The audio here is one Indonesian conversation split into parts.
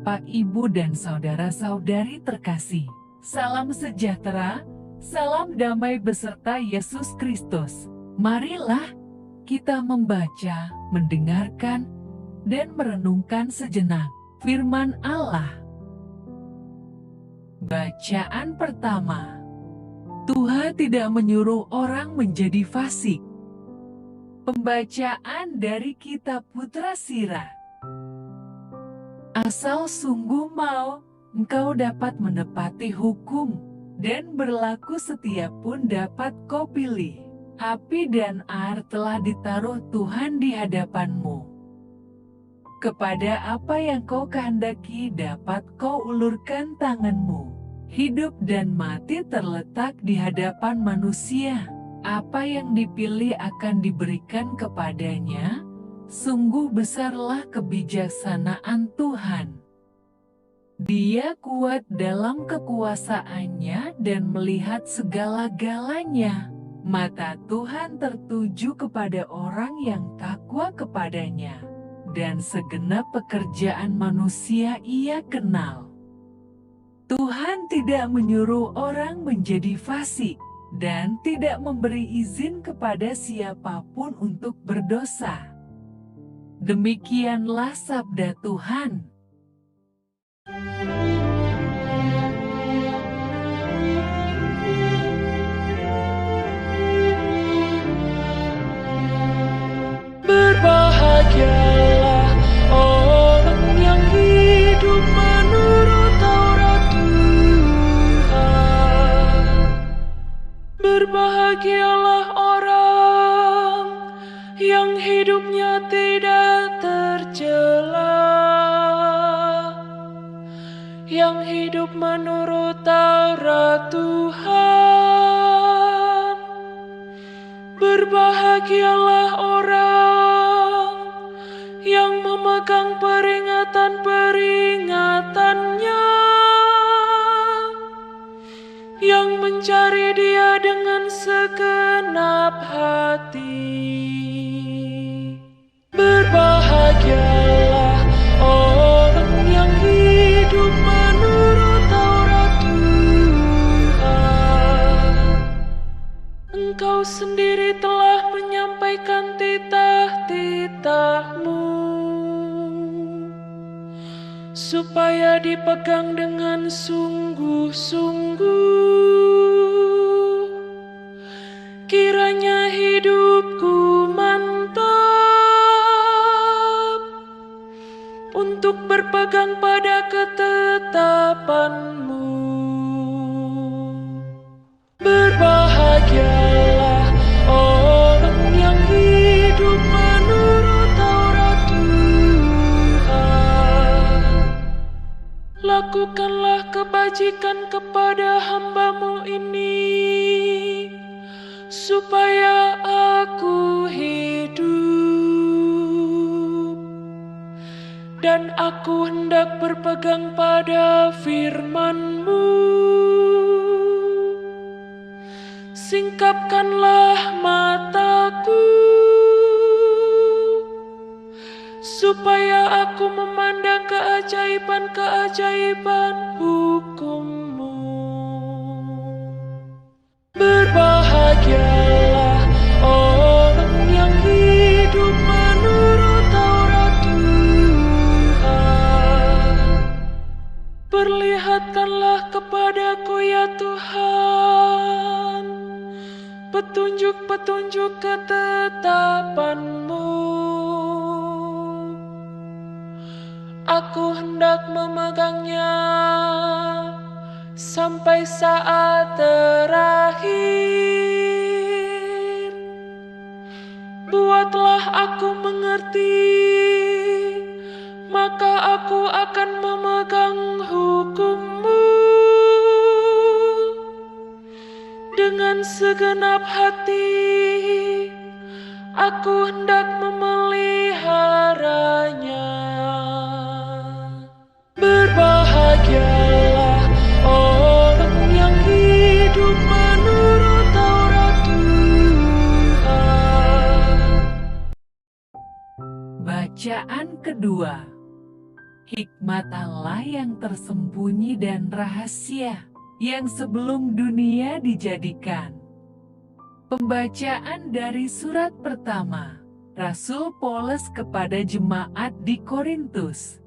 Bapak, Ibu, dan saudara-saudari terkasih. Salam sejahtera, salam damai beserta Yesus Kristus. Marilah kita membaca, mendengarkan, dan merenungkan sejenak firman Allah. Bacaan pertama. Tuhan tidak menyuruh orang menjadi fasik. Pembacaan dari kitab Putra Sirah. Asal sungguh mau, engkau dapat menepati hukum, dan berlaku setia pun dapat kau pilih. Api dan air telah ditaruh Tuhan di hadapanmu. Kepada apa yang kau kehendaki dapat kau ulurkan tanganmu. Hidup dan mati terletak di hadapan manusia. Apa yang dipilih akan diberikan kepadanya. Sungguh besarlah kebijaksanaan Tuhan. Dia kuat dalam kekuasaannya dan melihat segala-galanya. Mata Tuhan tertuju kepada orang yang takwa kepadanya, dan segenap pekerjaan manusia Ia kenal. Tuhan tidak menyuruh orang menjadi fasik, dan tidak memberi izin kepada siapapun untuk berdosa. Demikianlah sabda Tuhan. Berbahagialah orang yang hidup menurut Taurat Tuhan. Berbahagialah orang yang hidupnya tidak tercela, yang hidup menurut Taurat Tuhan. Berbahagialah orang yang memegang peringatan-peringatannya, yang mencari Dia dengan segenap hati. Berbahagialah orang yang hidup menurut Taurat Tuhan. Engkau sendiri telah menyampaikan titah-titahmu, supaya dipegang dengan sungguh-sungguh. Kiranya hidupku mantap untuk berpegang pada ketetapanmu. Berbahagialah orang yang hidup menurut Taurat Tuhan. Lakukanlah kebajikan kepada hamba-Mu ini, supaya aku hidup, dan aku hendak berpegang pada firman-Mu. Singkapkanlah mataku, supaya aku memandang keajaiban-keajaiban hukum-Mu. Berbahagialah orang yang hidup menurut Taurat Tuhan. Perlihatkanlah kepadaku ya Tuhan petunjuk-petunjuk ketetapan-Mu. Aku hendak memegangnya sampai saat terakhir. Buatlah aku mengerti, maka aku akan memegang hukum-Mu dengan segenap hati. Aku hendak memeliharanya. Berbahagialah orang yang hidup menurut Taurat Tuhan. Bacaan kedua. hikmat Allah yang tersembunyi dan rahasia, yang sebelum dunia dijadikan. Pembacaan dari surat pertama Rasul Paulus kepada jemaat di Korintus.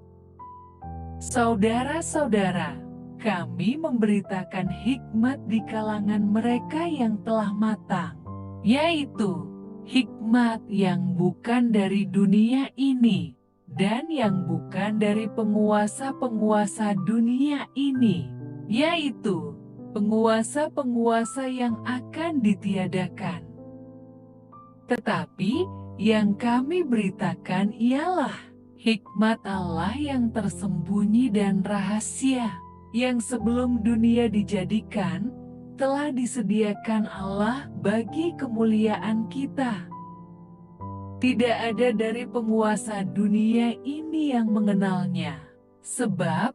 Saudara-saudara, kami memberitakan hikmat di kalangan mereka yang telah matang, yaitu hikmat yang bukan dari dunia ini, dan yang bukan dari penguasa-penguasa dunia ini, yaitu penguasa-penguasa yang akan ditiadakan. Tetapi yang kami beritakan ialah hikmat Allah yang tersembunyi dan rahasia, yang sebelum dunia dijadikan, telah disediakan Allah bagi kemuliaan kita. Tidak ada dari penguasa dunia ini yang mengenalnya, sebab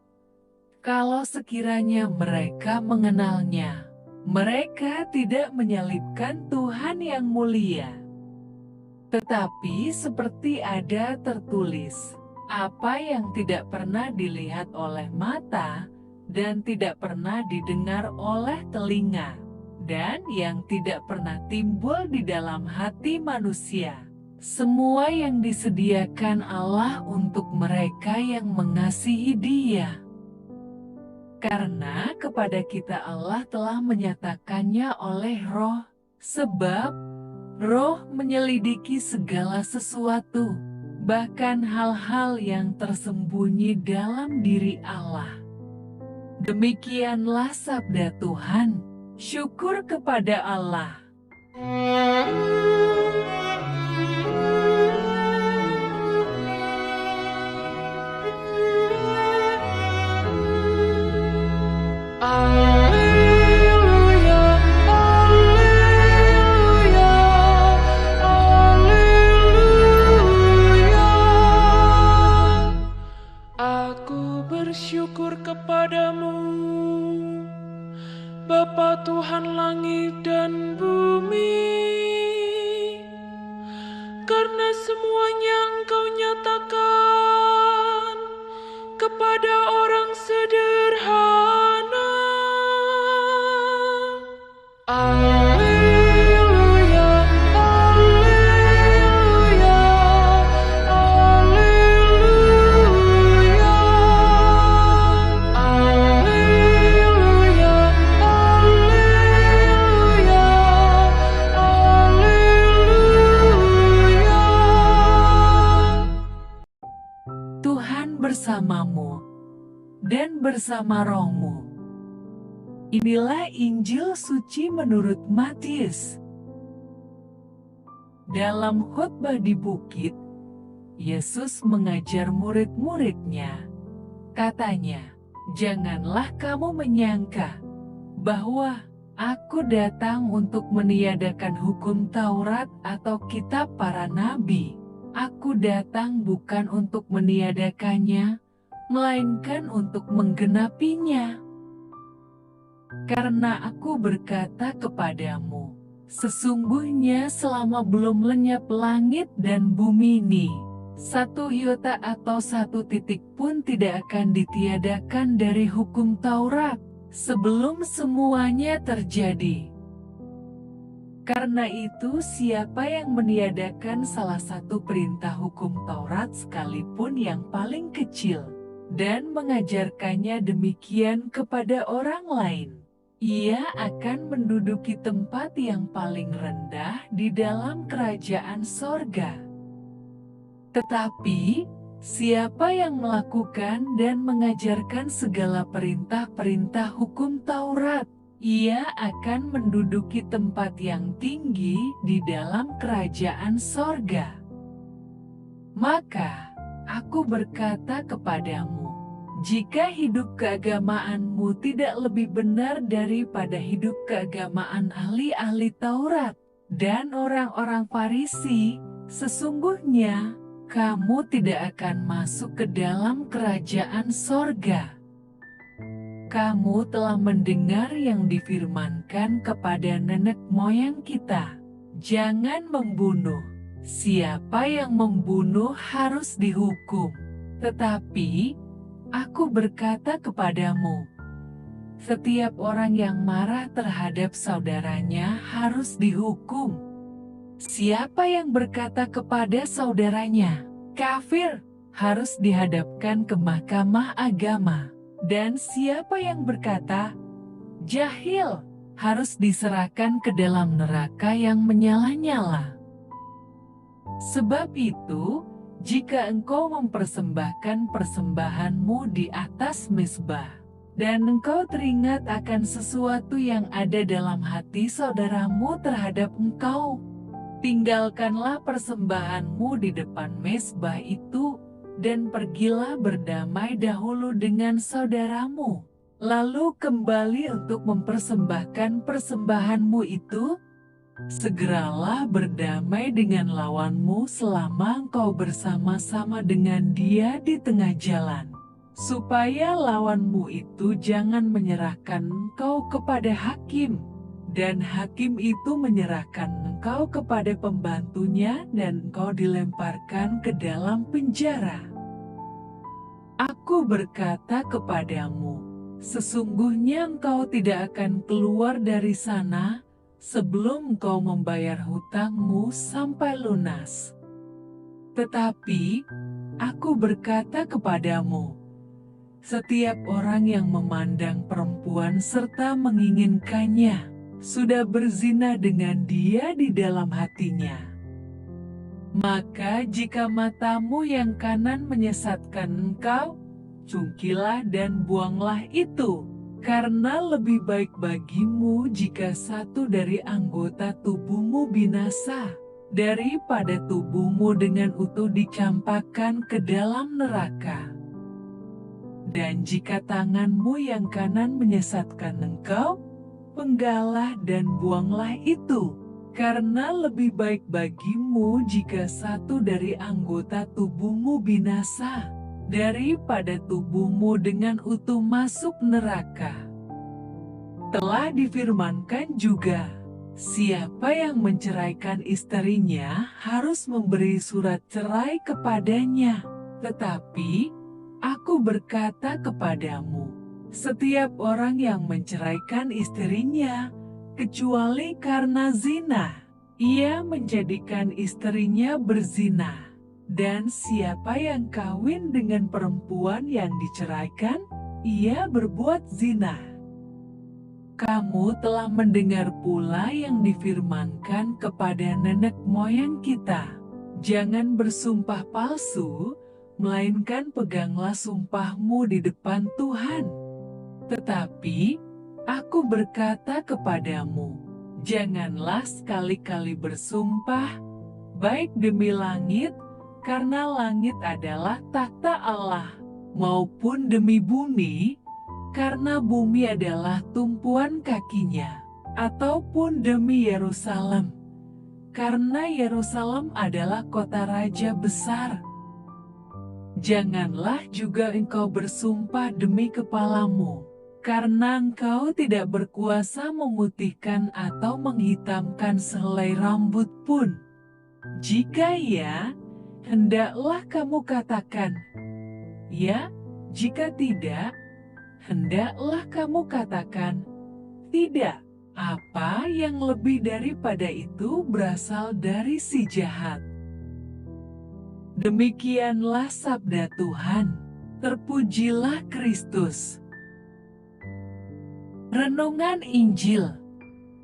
kalau sekiranya mereka mengenalnya, mereka tidak menyalibkan Tuhan yang mulia. Tetapi seperti ada tertulis, apa yang tidak pernah dilihat oleh mata, dan tidak pernah didengar oleh telinga, dan yang tidak pernah timbul di dalam hati manusia, semua yang disediakan Allah untuk mereka yang mengasihi Dia. Karena kepada kita Allah telah menyatakannya oleh Roh, sebab Roh menyelidiki segala sesuatu, bahkan hal-hal yang tersembunyi dalam diri Allah. Demikianlah sabda Tuhan. Syukur kepada Allah. Alleluia, alleluia, alleluia. Aku bersyukur kepadamu, Bapa Tuhan langit dan bumi, karena semuanya Engkau nyatakan kepada orang sederhana. Alleluia, alleluia, alleluia. Alleluia, alleluia, alleluia. Tuhan bersamamu dan bersama rohmu. Inilah Injil suci menurut Matius. Dalam khotbah di bukit, Yesus mengajar murid-muridnya. Katanya, "Janganlah kamu menyangka bahwa Aku datang untuk meniadakan hukum Taurat atau kitab para nabi. Aku datang bukan untuk meniadakannya, melainkan untuk menggenapinya. Karena Aku berkata kepadamu, sesungguhnya selama belum lenyap langit dan bumi ini, satu iota atau satu titik pun tidak akan ditiadakan dari hukum Taurat, sebelum semuanya terjadi. Karena itu siapa yang meniadakan salah satu perintah hukum Taurat sekalipun yang paling kecil, dan mengajarkannya demikian kepada orang lain, ia akan menduduki tempat yang paling rendah di dalam kerajaan sorga. Tetapi, siapa yang melakukan dan mengajarkan segala perintah-perintah hukum Taurat, ia akan menduduki tempat yang tinggi di dalam kerajaan sorga. Maka, Aku berkata kepadamu, jika hidup keagamaanmu tidak lebih benar daripada hidup keagamaan ahli-ahli Taurat dan orang-orang Farisi, sesungguhnya kamu tidak akan masuk ke dalam kerajaan sorga. Kamu telah mendengar yang difirmankan kepada nenek moyang kita, jangan membunuh. Siapa yang membunuh harus dihukum. Tetapi, Aku berkata kepadamu, setiap orang yang marah terhadap saudaranya harus dihukum. Siapa yang berkata kepada saudaranya, kafir, harus dihadapkan ke mahkamah agama. Dan siapa yang berkata, jahil, harus diserahkan ke dalam neraka yang menyala-nyala. Sebab itu, jika engkau mempersembahkan persembahanmu di atas mezbah, dan engkau teringat akan sesuatu yang ada dalam hati saudaramu terhadap engkau, tinggalkanlah persembahanmu di depan mezbah itu, dan pergilah berdamai dahulu dengan saudaramu. Lalu kembali untuk mempersembahkan persembahanmu itu. Segeralah berdamai dengan lawanmu selama engkau bersama-sama dengan dia di tengah jalan, supaya lawanmu itu jangan menyerahkan engkau kepada hakim, dan hakim itu menyerahkan engkau kepada pembantunya, dan engkau dilemparkan ke dalam penjara. Aku berkata kepadamu, sesungguhnya engkau tidak akan keluar dari sana sebelum engkau membayar hutangmu sampai lunas. Tetapi, aku berkata kepadamu, setiap orang yang memandang perempuan serta menginginkannya, sudah berzina dengan dia di dalam hatinya. Maka jika matamu yang kanan menyesatkan engkau, cungkilah dan buanglah itu. Karena lebih baik bagimu jika satu dari anggota tubuhmu binasa, daripada tubuhmu dengan utuh dicampakkan ke dalam neraka. Dan jika tanganmu yang kanan menyesatkan engkau, penggalah dan buanglah itu. Karena lebih baik bagimu jika satu dari anggota tubuhmu binasa, daripada tubuhmu dengan utuh masuk neraka. Telah difirmankan juga, siapa yang menceraikan istrinya harus memberi surat cerai kepadanya. Tetapi, aku berkata kepadamu, setiap orang yang menceraikan istrinya, kecuali karena zina, ia menjadikan istrinya berzina. Dan siapa yang kawin dengan perempuan yang diceraikan, ia berbuat zina. Kamu telah mendengar pula yang difirmankan kepada nenek moyang kita, jangan bersumpah palsu, melainkan peganglah sumpahmu di depan Tuhan. Tetapi, aku berkata kepadamu, janganlah sekali-kali bersumpah, baik demi langit, karena langit adalah takhta Allah, maupun demi bumi, karena bumi adalah tumpuan kakinya, ataupun demi Yerusalem, karena Yerusalem adalah kota raja besar. Janganlah juga engkau bersumpah demi kepalamu, karena engkau tidak berkuasa memutihkan atau menghitamkan sehelai rambut pun. Jika ya, hendaklah kamu katakan, ya, jika tidak, hendaklah kamu katakan, tidak. Apa yang lebih daripada itu berasal dari si jahat. Demikianlah sabda Tuhan, terpujilah Kristus. Renungan Injil.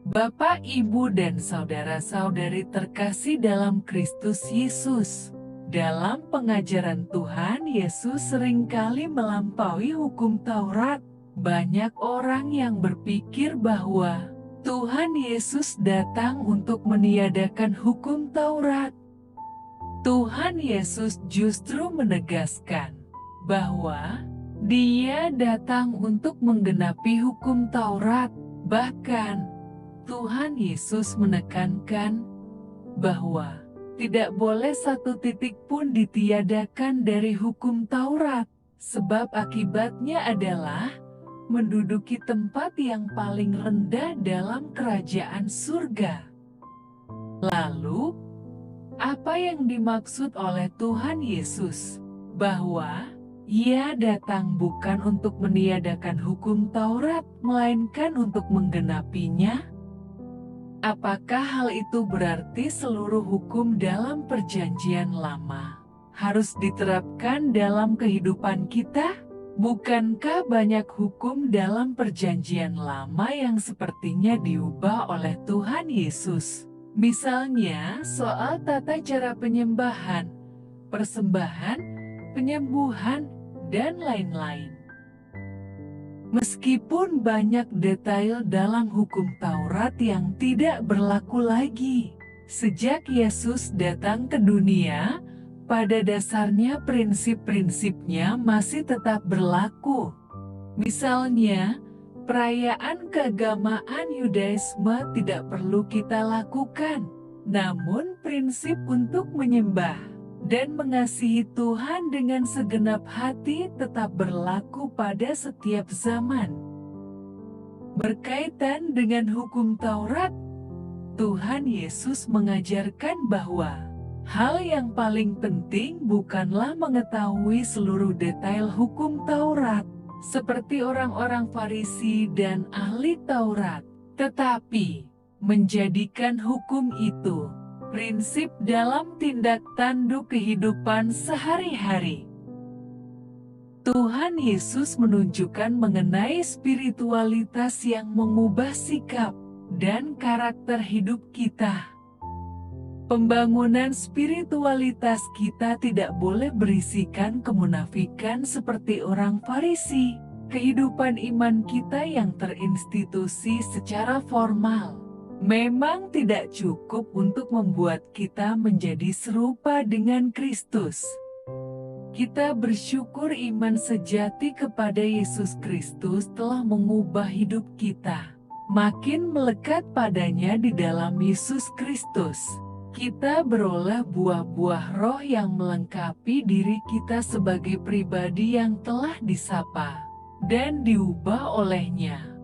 Bapak, Ibu, dan saudara-saudari terkasih dalam Kristus Yesus. Dalam pengajaran Tuhan Yesus seringkali melampaui hukum Taurat. Banyak orang yang berpikir bahwa Tuhan Yesus datang untuk meniadakan hukum Taurat. Tuhan Yesus justru menegaskan bahwa Dia datang untuk menggenapi hukum Taurat. Bahkan, Tuhan Yesus menekankan bahwa tidak boleh satu titik pun ditiadakan dari hukum Taurat, sebab akibatnya adalah menduduki tempat yang paling rendah dalam kerajaan surga. Lalu, apa yang dimaksud oleh Tuhan Yesus? Bahwa Ia datang bukan untuk meniadakan hukum Taurat, melainkan untuk menggenapinya. Apakah hal itu berarti seluruh hukum dalam Perjanjian Lama harus diterapkan dalam kehidupan kita? Bukankah banyak hukum dalam Perjanjian Lama yang sepertinya diubah oleh Tuhan Yesus? Misalnya soal tata cara penyembahan, persembahan, penyembuhan, dan lain-lain. Meskipun banyak detail dalam hukum Taurat yang tidak berlaku lagi, sejak Yesus datang ke dunia, pada dasarnya prinsip-prinsipnya masih tetap berlaku. Misalnya, perayaan keagamaan Yudaisme tidak perlu kita lakukan, namun prinsip untuk menyembah dan mengasihi Tuhan dengan segenap hati tetap berlaku pada setiap zaman. Berkaitan dengan hukum Taurat, Tuhan Yesus mengajarkan bahwa hal yang paling penting bukanlah mengetahui seluruh detail hukum Taurat, seperti orang-orang Farisi dan ahli Taurat, tetapi menjadikan hukum itu prinsip dalam tindak tanduk kehidupan sehari-hari. Tuhan Yesus menunjukkan mengenai spiritualitas yang mengubah sikap dan karakter hidup kita. Pembangunan spiritualitas kita tidak boleh berisikan kemunafikan seperti orang Farisi. Kehidupan iman kita yang terinstitusi secara formal memang tidak cukup untuk membuat kita menjadi serupa dengan Kristus. Kita bersyukur iman sejati kepada Yesus Kristus telah mengubah hidup kita, makin melekat padanya di dalam Yesus Kristus. Kita beroleh buah-buah roh yang melengkapi diri kita sebagai pribadi yang telah disapa dan diubah olehnya.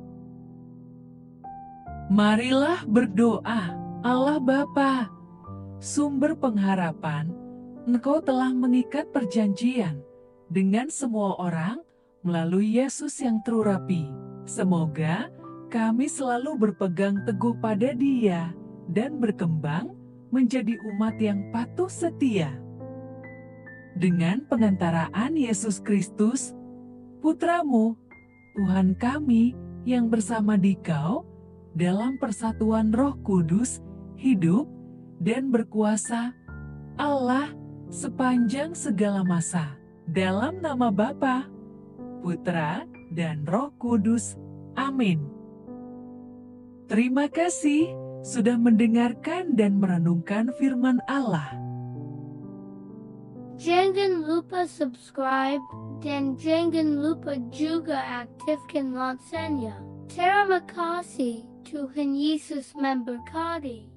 Marilah berdoa. Allah Bapa, sumber pengharapan, Engkau telah mengikat perjanjian dengan semua orang melalui Yesus yang terurapi. Semoga kami selalu berpegang teguh pada Dia dan berkembang menjadi umat yang patuh setia. Dengan pengantaraan Yesus Kristus, Putra-Mu, Tuhan kami yang bersama Dikau, dalam persatuan Roh Kudus, hidup dan berkuasa Allah sepanjang segala masa. Dalam nama Bapa, Putra, dan Roh Kudus. Amin. Terima kasih sudah mendengarkan dan merenungkan firman Allah. Jangan lupa subscribe dan jangan lupa juga aktifkan loncengnya. Terima kasih. Tuhan Yesus memberkati.